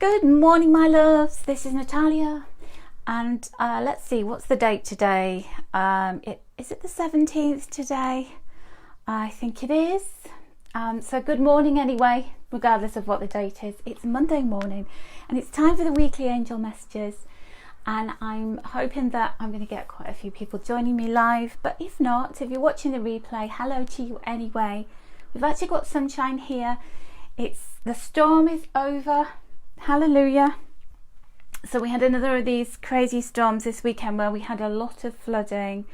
Good morning, my loves. This is Natalia, and let's see, what's the date today? Is it the 17th today? I think it is. So good morning anyway, regardless of what the date is. It's Monday morning, and it's time for the weekly angel messages. And I'm hoping that I'm going to get quite a few people joining me live. But if not, if you're watching the replay, hello to you anyway. We've actually got sunshine here. The storm is over. Hallelujah. So we had another of these crazy storms this weekend where we had a lot of flooding.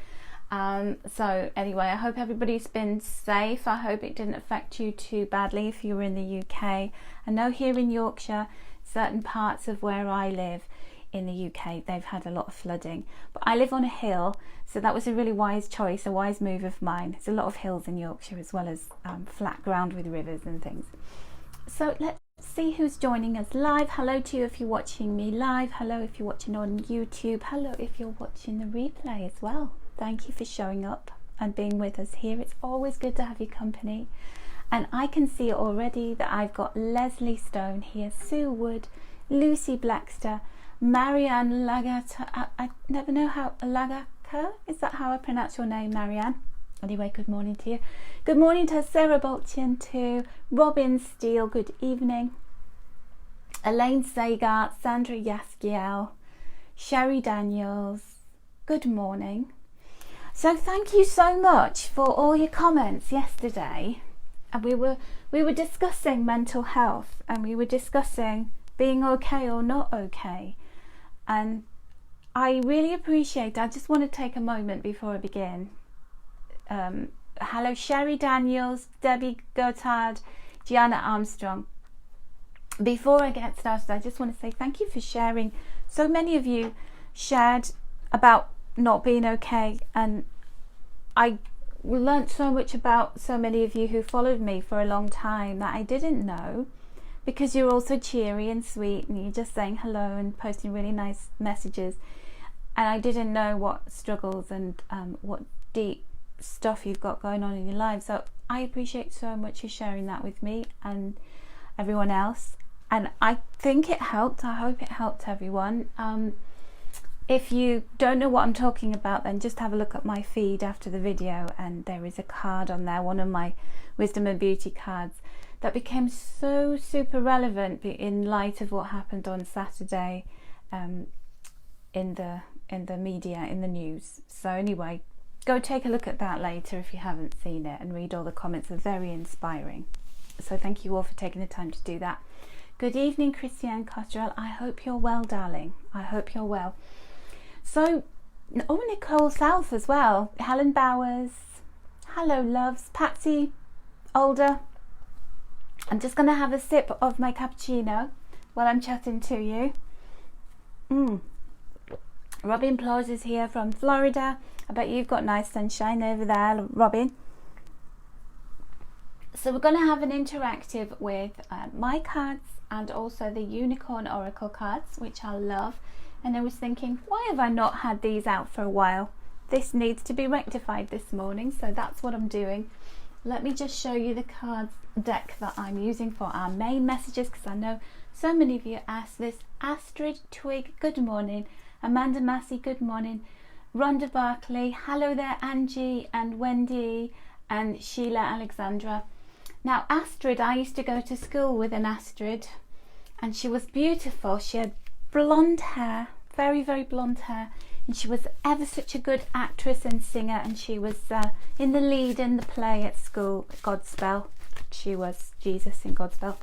So anyway, I hope everybody's been safe. I hope it didn't affect you too badly if you were in the UK. I know here in Yorkshire, certain parts of where I live in the UK, they've had a lot of flooding. But I live on a hill, so that was a really wise choice, a wise move of mine. There's a lot of hills in Yorkshire as well as flat ground with rivers and things. So let's see who's joining us live. Hello to you if you're watching me live. Hello if you're watching on YouTube. Hello if you're watching the replay as well. Thank you for showing up and being with us here. It's always good to have your company. And I can see already that I've got Leslie Stone here, Sue Wood, Lucy Blackster, Marianne Lagata. I never know how, Lagaka? Is that how I pronounce your name, Marianne? Anyway, good morning to you. Good morning to Sarah Bolchin, to Robin Steele, good evening. Elaine Sagart, Sandra Yaskiel, Sherry Daniels, good morning. So thank you so much for all your comments yesterday. And we were discussing mental health, and we were discussing being okay or not okay. And I really appreciate, I just want to take a moment before I begin. Hello Sherry Daniels, Debbie Gotthard, Gianna Armstrong. Before I get started, I just want to say thank you for sharing. So many of you shared about not being okay, and I learnt so much about so many of you who followed me for a long time that I didn't know, because you're also cheery and sweet and you're just saying hello and posting really nice messages, and I didn't know what struggles and what deep stuff you've got going on in your life. So I appreciate so much you sharing that with me and everyone else, and I think it helped. I hope it helped everyone. If you don't know what I'm talking about, then just have a look at my feed after the video, and there is a card on there, one of my wisdom and beauty cards, that became so super relevant in light of what happened on Saturday in the media, in the news. So anyway, go take a look at that later if you haven't seen it, and read all the comments. They're very inspiring. So thank you all for taking the time to do that. Good evening, Christiane Cottrell. I hope you're well, darling. I hope you're well. So, Nicole South as well. Helen Bowers. Hello, loves. Patsy Older. I'm just going to have a sip of my cappuccino while I'm chatting to you. Robin Plaus is here from Florida. I bet you've got nice sunshine over there, Robin. So we're going to have an interactive with my cards and also the Unicorn Oracle cards, which I love. And I was thinking, why have I not had these out for a while? This needs to be rectified this morning, so that's what I'm doing. Let me just show you the cards deck that I'm using for our main messages, because I know so many of you asked this. Astrid Twig, good morning. Amanda Massey, good morning. Rhonda Barkley, hello there. Angie and Wendy and Sheila Alexandra. Now Astrid, I used to go to school with an Astrid, and she was beautiful. She had blonde hair, very, very blonde hair, and she was ever such a good actress and singer, and she was in the lead in the play at school, Godspell. She was Jesus in Godspell,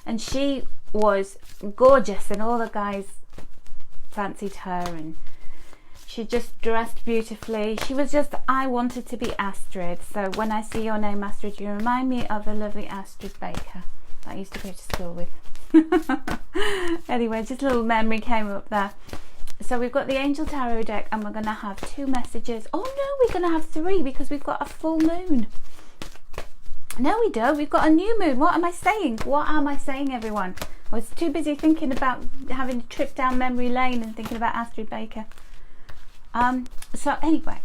and she was gorgeous, and all the guys fancied her, and she just dressed beautifully. She was just, I wanted to be Astrid. So when I see your name, Astrid, you remind me of the lovely Astrid Baker that I used to go to school with. Anyway, just a little memory came up there. So we've got the Angel Tarot deck, and we're going to have 2 messages. Oh no, we're going to have 3 because we've got a full moon. No, we don't. We've got a new moon. What am I saying? What am I saying, everyone? I was too busy thinking about having a trip down memory lane and thinking about Astrid Baker. So anyway,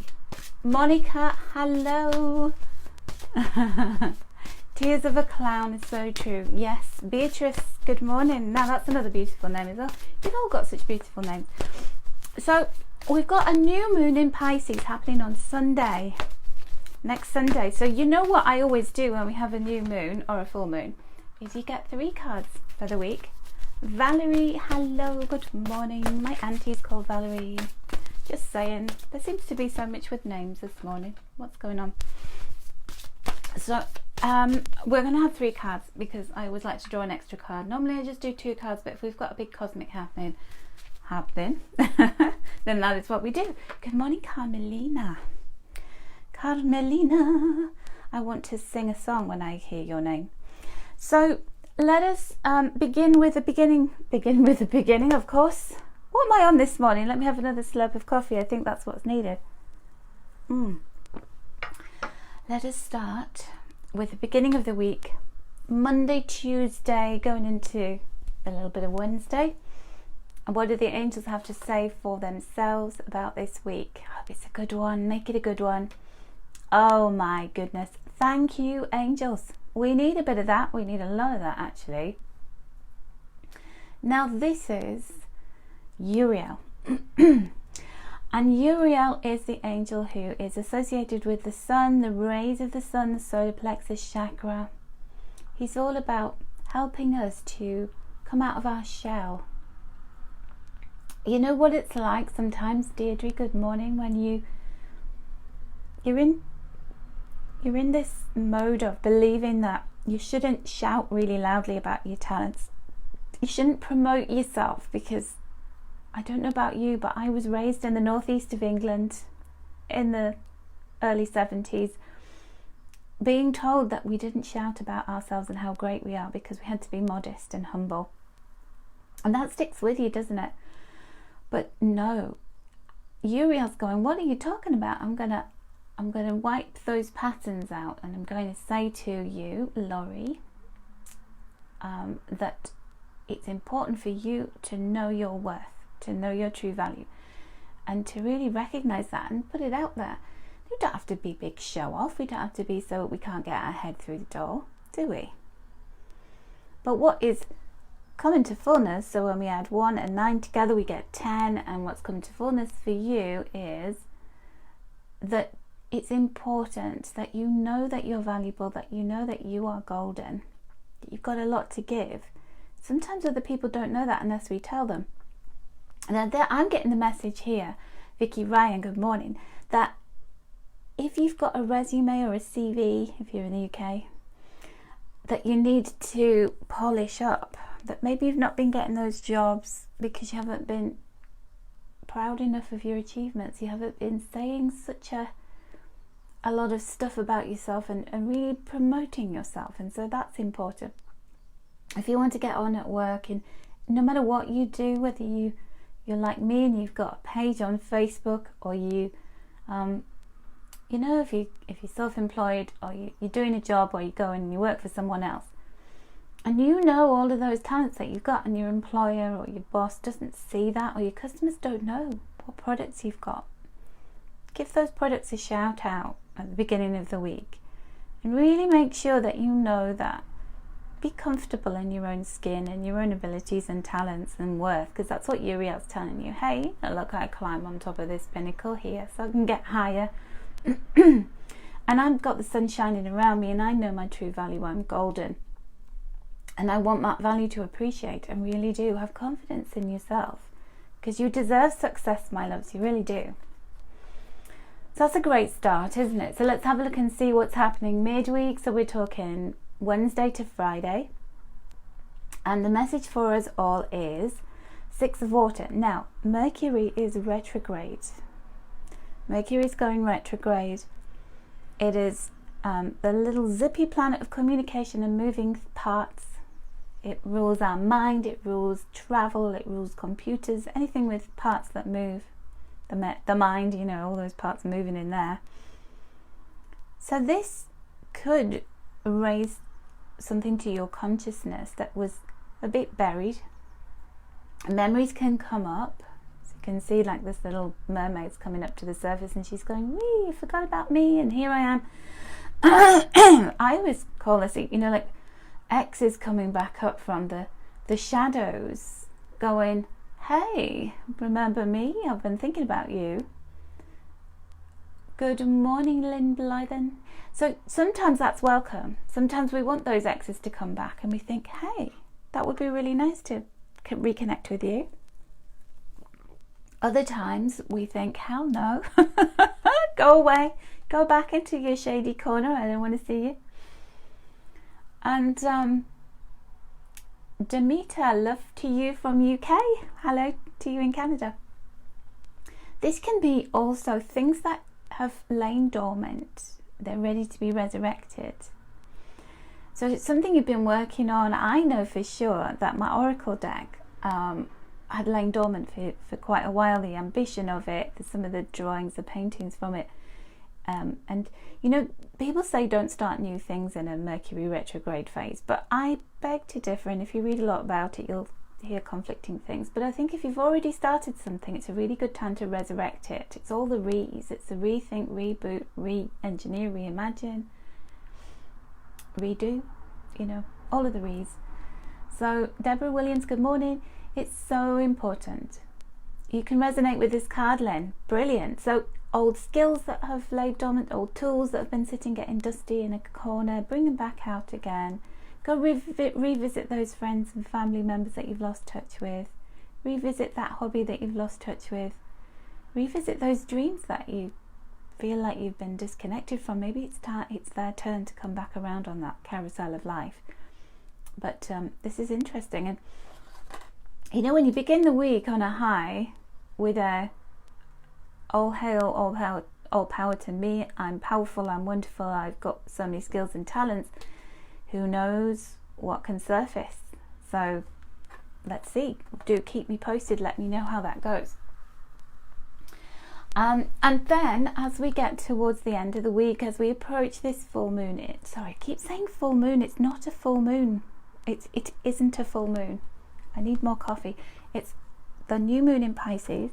Monica, hello. Tears of a Clown is so true. Yes, Beatrice, good morning. Now that's another beautiful name as well. You've all got such beautiful names. So we've got a new moon in Pisces happening on Sunday, next Sunday. So you know what I always do when we have a new moon or a full moon is you get 3 cards for the week. Valerie, hello, good morning. My auntie's called Valerie. Just saying, there seems to be so much with names this morning. What's going on? So we're going to have 3 cards because I always like to draw an extra card. Normally I just do 2 cards, but if we've got a big cosmic happening, then that is what we do. Good morning, Carmelina. Carmelina, I want to sing a song when I hear your name. So let us begin with the beginning. Begin with the beginning, of course. What am I on this morning? Let me have another slurp of coffee. I think that's what's needed. Let us start with the beginning of the week. Monday, Tuesday, going into a little bit of Wednesday. And what do the angels have to say for themselves about this week? I hope it's a good one. Make it a good one. Oh my goodness. Thank you, angels. We need a bit of that. We need a lot of that, actually. Now, this is Uriel. And Uriel is the angel who is associated with the sun, the rays of the sun, the solar plexus chakra. He's all about helping us to come out of our shell. You know what it's like sometimes, Deirdre, good morning, when you're in this mode of believing that you shouldn't shout really loudly about your talents. You shouldn't promote yourself, because I don't know about you, but I was raised in the northeast of England in the early 70s, being told that we didn't shout about ourselves and how great we are because we had to be modest and humble. And that sticks with you, doesn't it? But no, Uriel's going, what are you talking about? I'm gonna wipe those patterns out, and I'm going to say to you, Laurie, that it's important for you to know your worth, to know your true value, and to really recognize that and put it out there. We don't have to be big show off. We don't have to be so we can't get our head through the door, do we? But what is coming to fullness, so when we add 1 and 9 together we get 10, and what's coming to fullness for you is that it's important that you know that you're valuable, that you know that you are golden, that you've got a lot to give. Sometimes other people don't know that unless we tell them. And I'm getting the message here, Vicky Ryan, good morning, that if you've got a resume or a CV, if you're in the UK, that you need to polish up, that maybe you've not been getting those jobs because you haven't been proud enough of your achievements, you haven't been saying such a lot of stuff about yourself and really promoting yourself. And so that's important. If you want to get on at work, and no matter what you do, whether you're like me and you've got a page on Facebook, or if you're self-employed, or you're doing a job, or you go and you work for someone else, and you know all of those talents that you've got, and your employer or your boss doesn't see that, or your customers don't know what products you've got, give those products a shout out at the beginning of the week, and really make sure that you know that. Be comfortable in your own skin and your own abilities and talents and worth, because that's what Uriel's telling you. Hey, look, I climb on top of this pinnacle here so I can get higher. And I've got the sun shining around me, and I know my true value. I'm golden. And I want that value to appreciate, and really do. Have confidence in yourself, because you deserve success, my loves. You really do. So that's a great start, isn't it? So let's have a look and see what's happening midweek. So we're talking Wednesday to Friday. And the message for us all is 6 of water. Now, Mercury is retrograde. Mercury is going retrograde. It is the little zippy planet of communication and moving parts. It rules our mind, it rules travel, it rules computers, anything with parts that move. The mind, all those parts moving in there. So this could raise something to your consciousness that was a bit buried. Memories can come up. So you can see like this little mermaid's coming up to the surface, and she's going, wee, you forgot about me, and here I am. I always call this, you know, like X is coming back up from the shadows going, hey, remember me? I've been thinking about you. Good morning, Lynn Blythen. So sometimes that's welcome. Sometimes we want those X's to come back and we think, hey, that would be really nice to reconnect with you. Other times we think, hell no, go away, go back into your shady corner, I don't want to see you. And Demeter, love to you from UK. Hello to you in Canada. This can be also things that have lain dormant. They're ready to be resurrected. So it's something you've been working on. I know for sure that my Oracle deck had lain dormant for quite a while, the ambition of it, some of the drawings, the paintings from it. And you know, people say don't start new things in a Mercury retrograde phase, but I beg to differ, and if you read a lot about it you'll hear conflicting things. But I think if you've already started something, it's a really good time to resurrect it. It's all the re's. It's the rethink, reboot, re-engineer, reimagine, redo, you know, all of the re's. So Deborah Williams, good morning. It's so important. You can resonate with this card, Len. Brilliant. So old skills that have laid dormant, old tools that have been sitting getting dusty in a corner, bring them back out again. Go revisit those friends and family members that you've lost touch with. Revisit that hobby that you've lost touch with. Revisit those dreams that you feel like you've been disconnected from. Maybe it's their turn to come back around on that carousel of life. But this is interesting. And you know, when you begin the week on a high with a all hail, all power to me, I'm powerful, I'm wonderful, I've got so many skills and talents, who knows what can surface. So let's see. Do keep me posted, let me know how that goes. And then as we get towards the end of the week, as we approach this full moon, I keep saying full moon, it's not a full moon. It isn't a full moon. I need more coffee. It's the new moon in Pisces.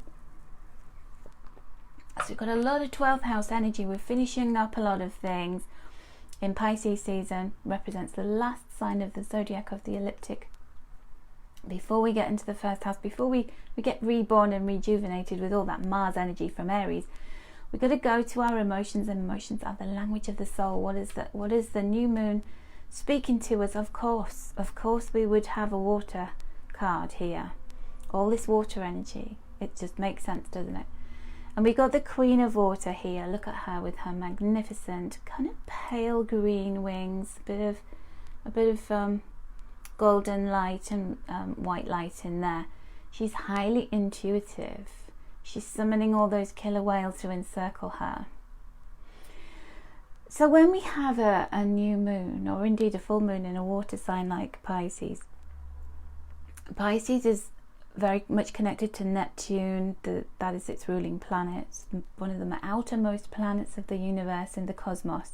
So we've got a lot of 12th house energy. We're finishing up a lot of things. In Pisces season represents the last sign of the zodiac of the ecliptic. Before we get into the first house, before we get reborn and rejuvenated with all that Mars energy from Aries, we've got to go to our emotions, and emotions are the language of the soul. What is the new moon speaking to us? Of course we would have a water card here. All this water energy. It just makes sense, doesn't it? And we got the Queen of Water here. Look at her with her magnificent kind of pale green wings, a bit of golden light and white light in there. She's highly intuitive. She's summoning all those killer whales to encircle her. So when we have a new moon, or indeed a full moon in a water sign like Pisces, Pisces is very much connected to Neptune, that is its ruling planet, one of the outermost planets of the universe in the cosmos,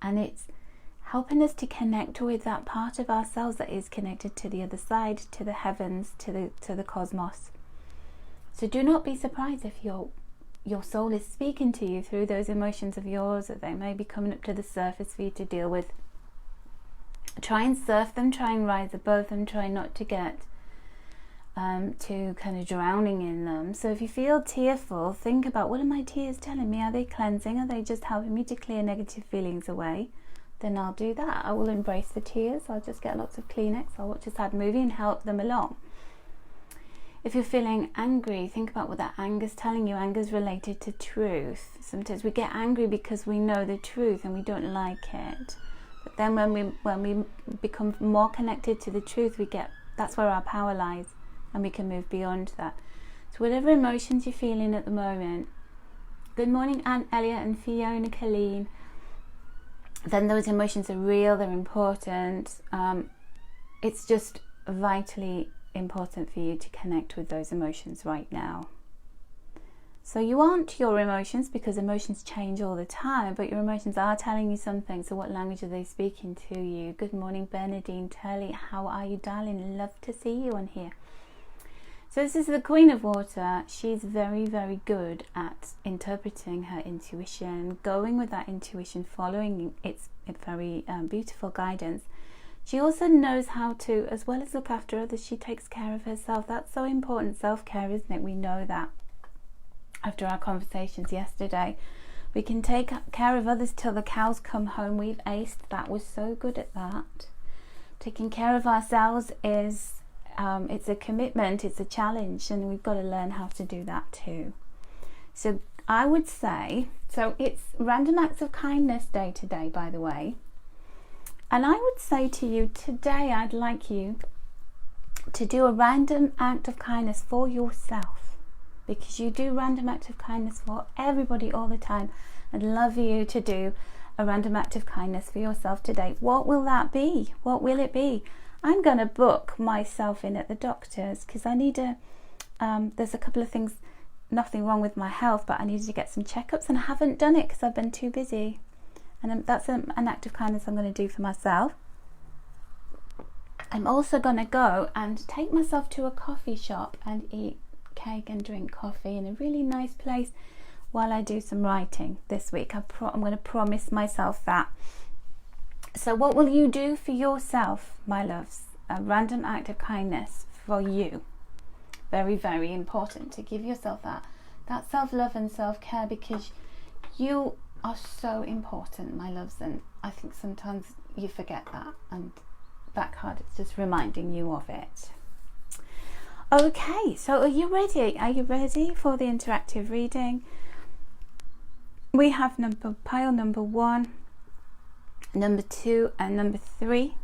and it's helping us to connect with that part of ourselves that is connected to the other side, to the heavens, to the cosmos. So do not be surprised if your soul is speaking to you through those emotions of yours, that they may be coming up to the surface for you to deal with. Try and surf them, try and rise above them, try not to get to kind of drowning in them. So if you feel tearful, think about, what are my tears telling me? Are they cleansing? Are they just helping me to clear negative feelings away? Then I'll do that. I will embrace the tears. I'll just get lots of Kleenex. I'll watch a sad movie and help them along. If you're feeling angry, think about what that anger is telling you. Anger is related to truth. Sometimes we get angry because we know the truth and we don't like it. But then when we become more connected to the truth, that's where our power lies. And we can move beyond that. So whatever emotions you're feeling at the moment, good morning Aunt Elliot and Fiona Colleen, then those emotions are real, they're important. It's just vitally important for you to connect with those emotions right now. So you aren't your emotions, because emotions change all the time, but your emotions are telling you something. So what language are they speaking to you? Good morning Bernadine Turley, how are you darling? Love to see you on here. So this is the Queen of Water. She's very, very good at interpreting her intuition, going with that intuition, following its very beautiful guidance. She also knows how to, as well as look after others, she takes care of herself. That's so important, self-care, isn't it? We know that after our conversations yesterday. We can take care of others till the cows come home. We've aced that. We're so good at that. Taking care of ourselves is, it's a commitment, it's a challenge, and we've got to learn how to do that too. So I would say, so it's Random Acts of Kindness Day today, by the way. And I would say to you, today I'd like you to do a random act of kindness for yourself, because you do random act of kindness for everybody all the time. I'd love you to do a random act of kindness for yourself today. What will that be? What will it be? I'm going to book myself in at the doctor's because I need there's a couple of things, nothing wrong with my health, but I needed to get some checkups and I haven't done it because I've been too busy. And that's an act of kindness I'm going to do for myself. I'm also going to go and take myself to a coffee shop and eat cake and drink coffee in a really nice place while I do some writing this week. I'm going to promise myself that. So what will you do for yourself, my loves? A random act of kindness for you. Very, very important to give yourself that self-love and self-care, because you are so important, my loves, and I think sometimes you forget that, and that card is just reminding you of it. Okay, so are you ready? Are you ready for the interactive reading? We have pile number 1, number 2 and number 3.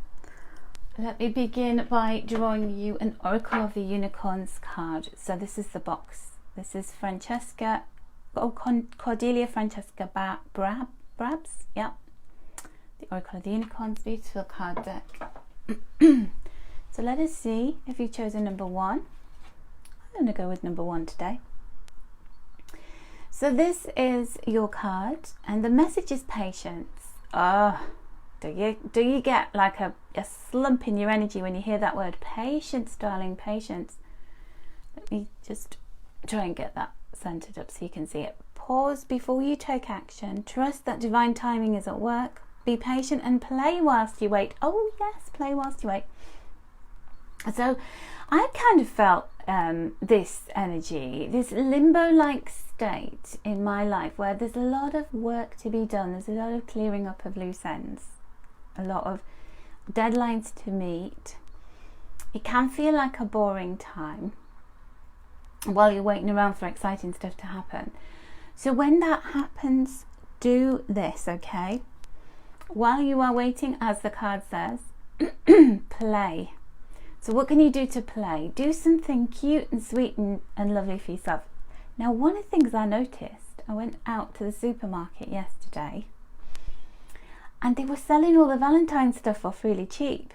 Let me begin by drawing you an Oracle of the Unicorns card. So this is the box. This is Cordelia Francesca Brabs. Yeah, the Oracle of the Unicorns, beautiful card deck. So let us see if you've chosen number 1. I'm going to go with number 1 today. So this is your card, and the message is patience. Do you get like a slump in your energy when you hear that word? Patience, darling, patience. Let me just try and get that centered up so you can see it. Pause before you take action. Trust that divine timing is at work. Be patient and play whilst you wait. Oh yes, play whilst you wait. So I kind of felt this energy, this limbo-like state in my life where there's a lot of work to be done. There's a lot of clearing up of loose ends, a lot of deadlines to meet. It can feel like a boring time while you're waiting around for exciting stuff to happen. So when that happens, do this, okay? While you are waiting, as the card says, play. So what can you do to play? Do something cute and sweet and lovely for yourself. Now, one of the things I noticed, I went out to the supermarket yesterday and they were selling all the Valentine's stuff off really cheap.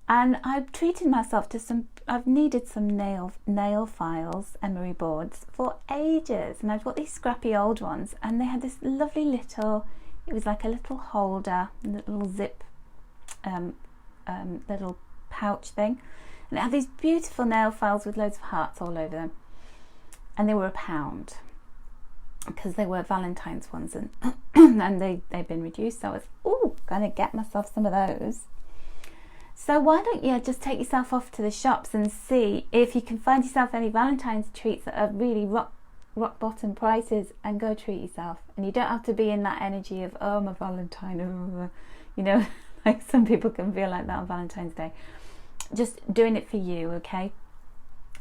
And I've treated myself to I've needed some nail files, emery boards, for ages. And I've got these scrappy old ones, and they had this lovely little, it was like a little holder, a little zip, little pouch thing. And it had these beautiful nail files with loads of hearts all over them. And they were £1 because they were Valentine's ones, and and they've been reduced. So I was gonna get myself some of those. So why don't you just take yourself off to the shops and see if you can find yourself any Valentine's treats that are really rock bottom prices, and go treat yourself. And you don't have to be in that energy of, oh, my Valentine, you know, like some people can feel like that on Valentine's Day. Just doing it for you, okay?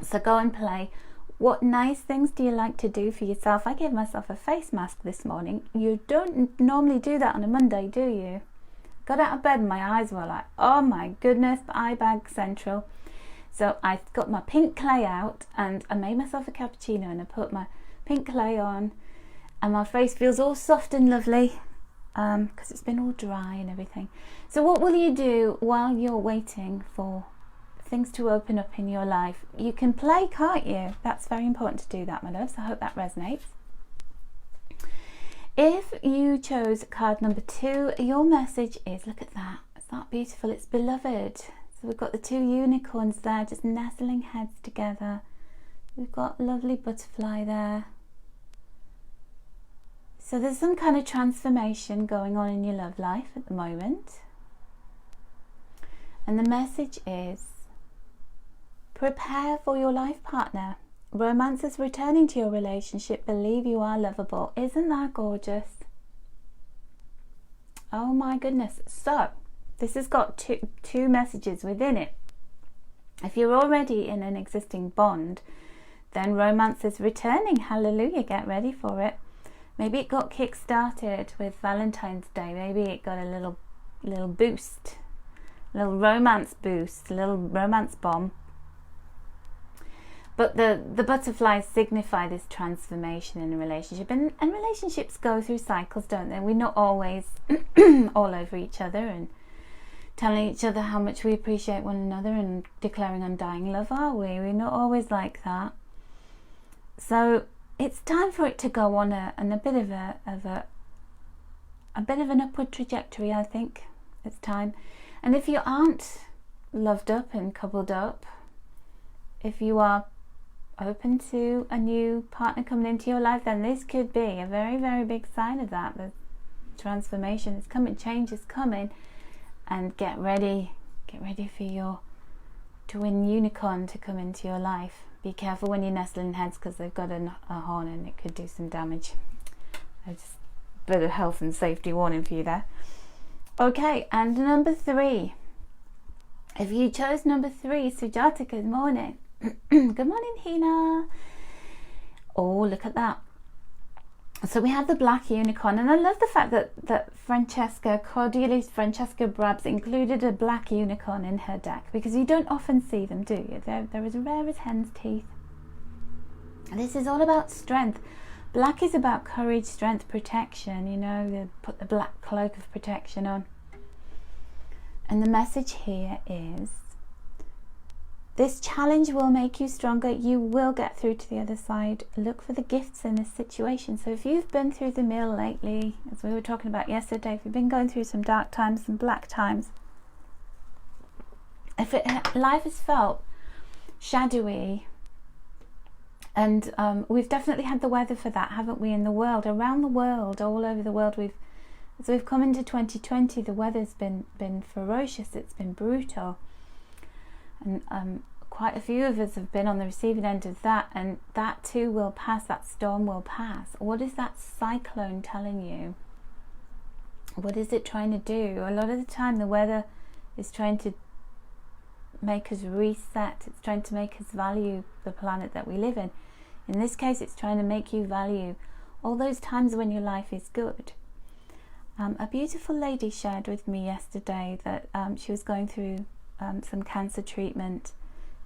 So go and play. What nice things do you like to do for yourself? I gave myself a face mask this morning. You don't normally do that on a Monday, do you? Got out of bed and my eyes were like, oh my goodness, eye bag central. So I got my pink clay out and I made myself a cappuccino and I put my pink clay on, and my face feels all soft and lovely because it's been all dry and everything. So what will you do while you're waiting for things to open up in your life? You can play, can't you? That's very important to do that, my loves. I hope that resonates. If you chose card number 2, your message is, look at that, it's that beautiful, it's beloved. It's So we've got the two unicorns there, just nestling heads together. We've got lovely butterfly there. So there's some kind of transformation going on in your love life at the moment. And the message is, prepare for your life partner. Romance is returning to your relationship. Believe you are lovable. Isn't that gorgeous? Oh my goodness. So this has got two messages within it. If you're already in an existing bond, then romance is returning. Hallelujah. Get ready for it. Maybe it got kick-started with Valentine's Day. Maybe it got a little boost, a little romance boost, a little romance bomb. But the butterflies signify this transformation in a relationship. And relationships go through cycles, don't they? We're not always all over each other and telling each other how much we appreciate one another and declaring undying love, are we? We're not always like that. So it's time for it to go on a bit of an upward trajectory, I think. It's time. And if you aren't loved up and coupled up, if you are open to a new partner coming into your life, then this could be a very, very big sign of that. The transformation is coming, change is coming, and get ready for your twin unicorn to come into your life. Be careful when you're nestling heads, because they've got a horn and it could do some damage. Just a bit of health and safety warning for you there. Okay, and number 3. If you chose number 3, Sujata, good morning. Good morning, Hina. Oh, look at that. So we have the black unicorn, and I love the fact that Francesca Brabs included a black unicorn in her deck, because you don't often see them, do you? They're as rare as hen's teeth. And this is all about strength. Black is about courage, strength, protection. You know, they put the black cloak of protection on. And the message here is, this challenge will make you stronger. You will get through to the other side. Look for the gifts in this situation. So if you've been through the mill lately, as we were talking about yesterday, if you've been going through some dark times, some black times, if life has felt shadowy, and we've definitely had the weather for that, haven't we, in the world, around the world, all over the world. As we've come into 2020, the weather's been ferocious. It's been brutal. And quite a few of us have been on the receiving end of that, and that too will pass. That storm will pass. What is that cyclone telling you? What is it trying to do? A lot of the time the weather is trying to make us reset. It's trying to make us value the planet that we live in. In this case, it's trying to make you value all those times when your life is good. A beautiful lady shared with me yesterday that she was going through some cancer treatment.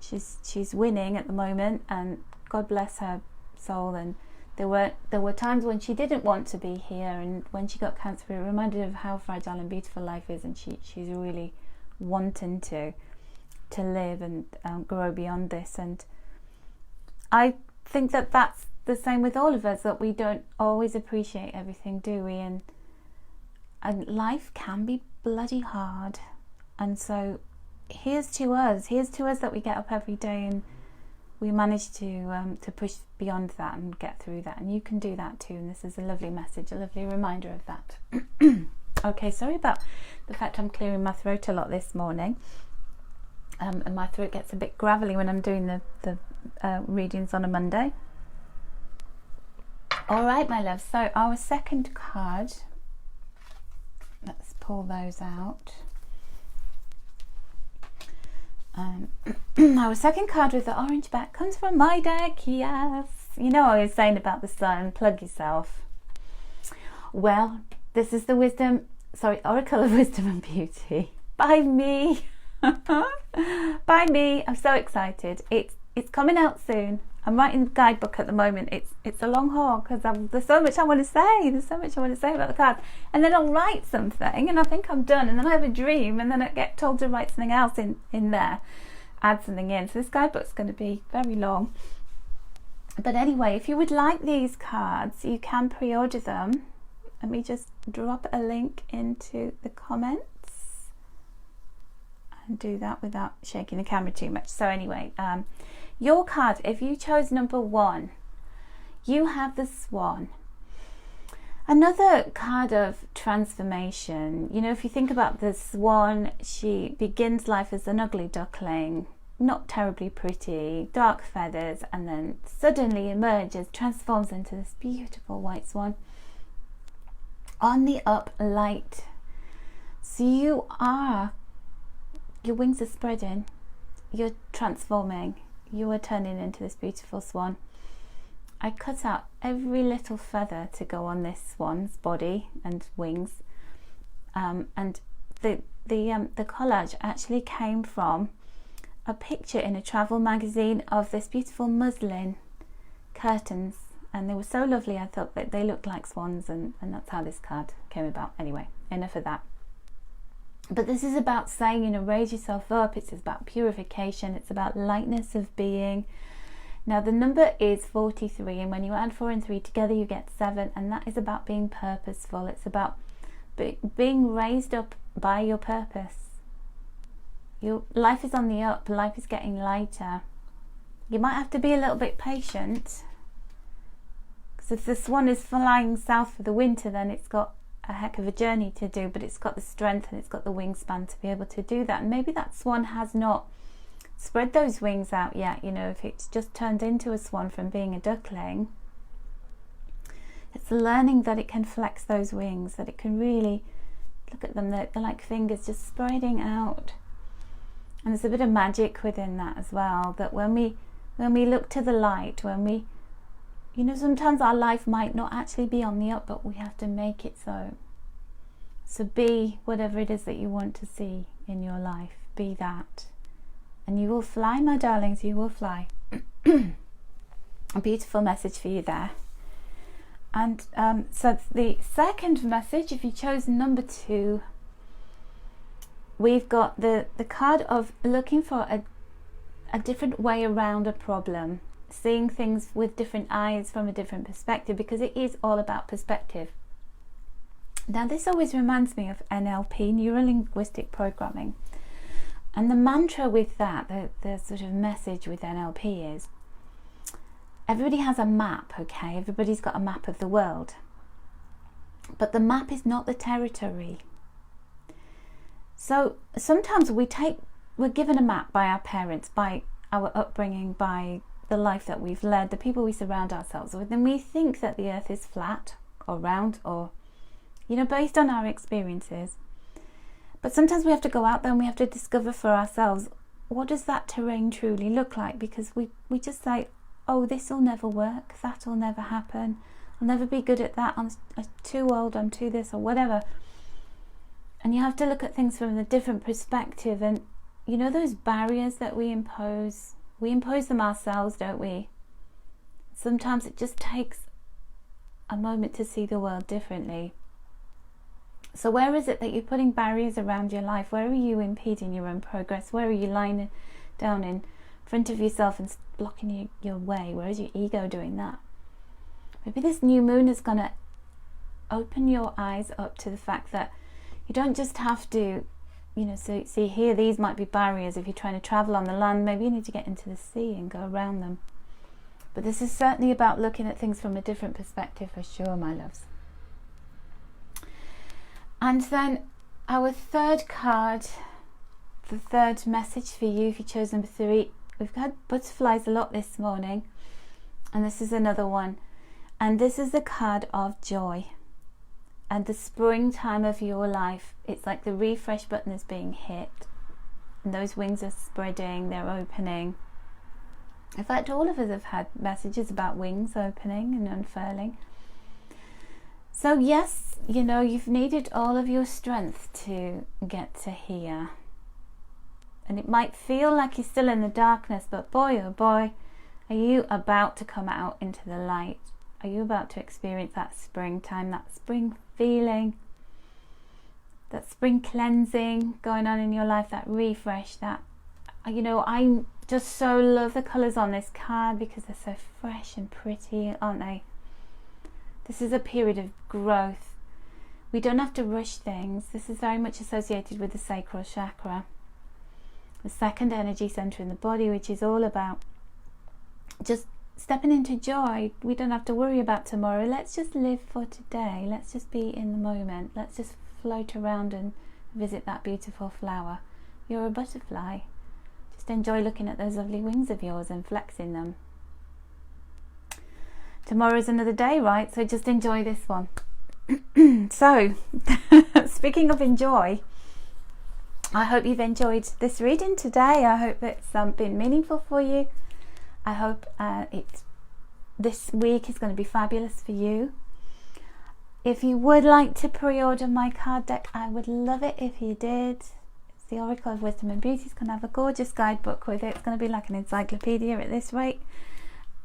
She's winning at the moment, and God bless her soul. And there were times when she didn't want to be here, and when she got cancer, it reminded her of how fragile and beautiful life is, and she's really wanting to live and grow beyond this. And I think that that's the same with all of us, that we don't always appreciate everything, do we? And life can be bloody hard, and so here's to us that we get up every day and we manage to push beyond that and get through that. And you can do that too, and this is a lovely message, a lovely reminder of that. Okay, sorry about the fact I'm clearing my throat a lot this morning, and my throat gets a bit gravelly when I'm doing the readings on a Monday. All right, my love, so our second card, let's pull those out. Our second card with the orange back comes from my deck. Yes, you know what I was saying about the sun. Plug yourself. Well, this is the Oracle of Wisdom and Beauty by me. By me. I'm so excited. It's coming out soon. I'm writing the guidebook at the moment. It's a long haul, because there's so much I want to say. There's so much I want to say about the cards. And then I'll write something and I think I'm done, and then I have a dream, and then I get told to write something else in there, add something in. So this guidebook's going to be very long. But anyway, if you would like these cards, you can pre-order them. Let me just drop a link into the comments. can do that without shaking the camera too much. So anyway, your card, if you chose number 1, you have the Swan. Another card of transformation. You know, if you think about the Swan, she begins life as an ugly duckling, not terribly pretty, dark feathers, and then suddenly emerges, transforms into this beautiful white swan on the up, light. So your wings are spreading, you're transforming, you are turning into this beautiful swan. I cut out every little feather to go on this swan's body and wings, and the collage actually came from a picture in a travel magazine of this beautiful muslin curtains, and they were so lovely. I thought that they looked like swans, and that's how this card came about. Anyway, enough of that. But this is about saying, you know, raise yourself up. It's about purification. It's about lightness of being. Now the number is 43, and when you add 4 and 3 together you get 7, and that is about being purposeful. It's about being raised up by your purpose. Your life is on the up, life is getting lighter. You might have to be a little bit patient, because if the swan is flying south for the winter, then it's got a heck of a journey to do, but it's got the strength and it's got the wingspan to be able to do that. And maybe that swan has not spread those wings out yet. You know, if it's just turned into a swan from being a duckling, it's learning that it can flex those wings, that it can really, look at them, they're like fingers just spreading out. And there's a bit of magic within that as well, that when we look to the light, when we, you know, sometimes our life might not actually be on the up, but we have to make it so. So be whatever it is that you want to see in your life, be that. And you will fly, my darlings, you will fly. A beautiful message for you there. And so the second message, if you chose number 2, we've got the card of looking for a different way around a problem, seeing things with different eyes from a different perspective, because it is all about perspective. Now this always reminds me of NLP, neuro-linguistic programming. And the mantra with that, the sort of message with NLP is, everybody has a map, okay? Everybody's got a map of the world. But the map is not the territory. So sometimes we're given a map by our parents, by our upbringing, by the life that we've led, the people we surround ourselves with, and we think that the earth is flat or round, or, you know, based on our experiences. But sometimes we have to go out there and we have to discover for ourselves, what does that terrain truly look like? Because we just say, oh, this will never work, that will never happen, I'll never be good at that, I'm too old, I'm too this, or whatever. And you have to look at things from a different perspective. And you know, those barriers that we impose them ourselves, don't we? Sometimes it just takes a moment to see the world differently. So where is it that you're putting barriers around your life? Where are you impeding your own progress? Where are you lying down in front of yourself and blocking your way? Where is your ego doing that? Maybe this new moon is going to open your eyes up to the fact that you don't just have to, you know, so see here, these might be barriers. If you're trying to travel on the land, maybe you need to get into the sea and go around them. But this is certainly about looking at things from a different perspective for sure, my loves. And then our third card, the third message for you, if you chose number 3, we've had butterflies a lot this morning, and this is another one. And this is the card of joy and the springtime of your life. It's like the refresh button is being hit, and those wings are spreading, they're opening. In fact, all of us have had messages about wings opening and unfurling. So yes, you know, you've needed all of your strength to get to here. And it might feel like you're still in the darkness, but boy, oh boy, are you about to come out into the light. Are you about to experience that springtime, that spring feeling, that spring cleansing going on in your life, that refresh, that, you know, I just so love the colours on this card because they're so fresh and pretty, aren't they? This is a period of growth. We don't have to rush things. This is very much associated with the sacral chakra. the second energy center in the body, which is all about just stepping into joy. We don't have to worry about tomorrow. Let's just live for today. Let's just be in the moment. Let's just float around and visit that beautiful flower. You're a butterfly. Just enjoy looking at those lovely wings of yours and flexing them. Tomorrow's another day, right? So just enjoy this one. So, speaking of enjoy, I hope you've enjoyed this reading today. I hope it's been meaningful for you. I hope this week is going to be fabulous for you. If you would like to pre-order my card deck, I would love it if you did. It's the Oracle of Wisdom and Beauty. It's going to have a gorgeous guidebook with it. It's going to be like an encyclopedia at this rate.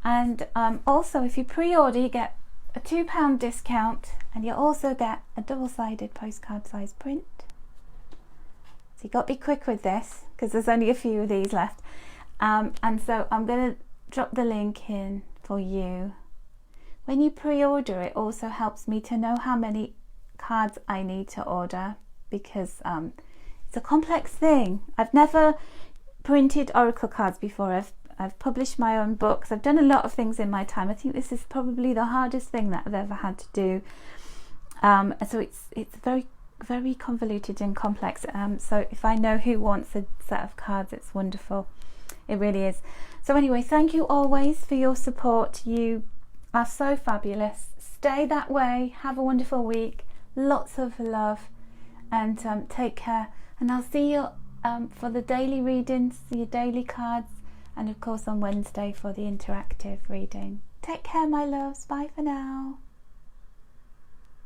And also, if you pre-order, you get a £2 discount, and you also get a double-sided postcard size print. So you've got to be quick with this because there's only a few of these left. And so I'm going to drop the link in for you. When you pre-order, it also helps me to know how many cards I need to order, because it's a complex thing. I've never printed oracle cards before. I've published my own books. I've done a lot of things in my time. I think this is probably the hardest thing that I've ever had to do. So it's very, very convoluted and complex. So if I know who wants a set of cards, it's wonderful. It really is. So anyway, thank you always for your support. You are so fabulous. Stay that way. Have a wonderful week. Lots of love, and take care. And I'll see you for the daily readings, your daily cards, and of course on Wednesday for the interactive reading. Take care, my loves. Bye for now.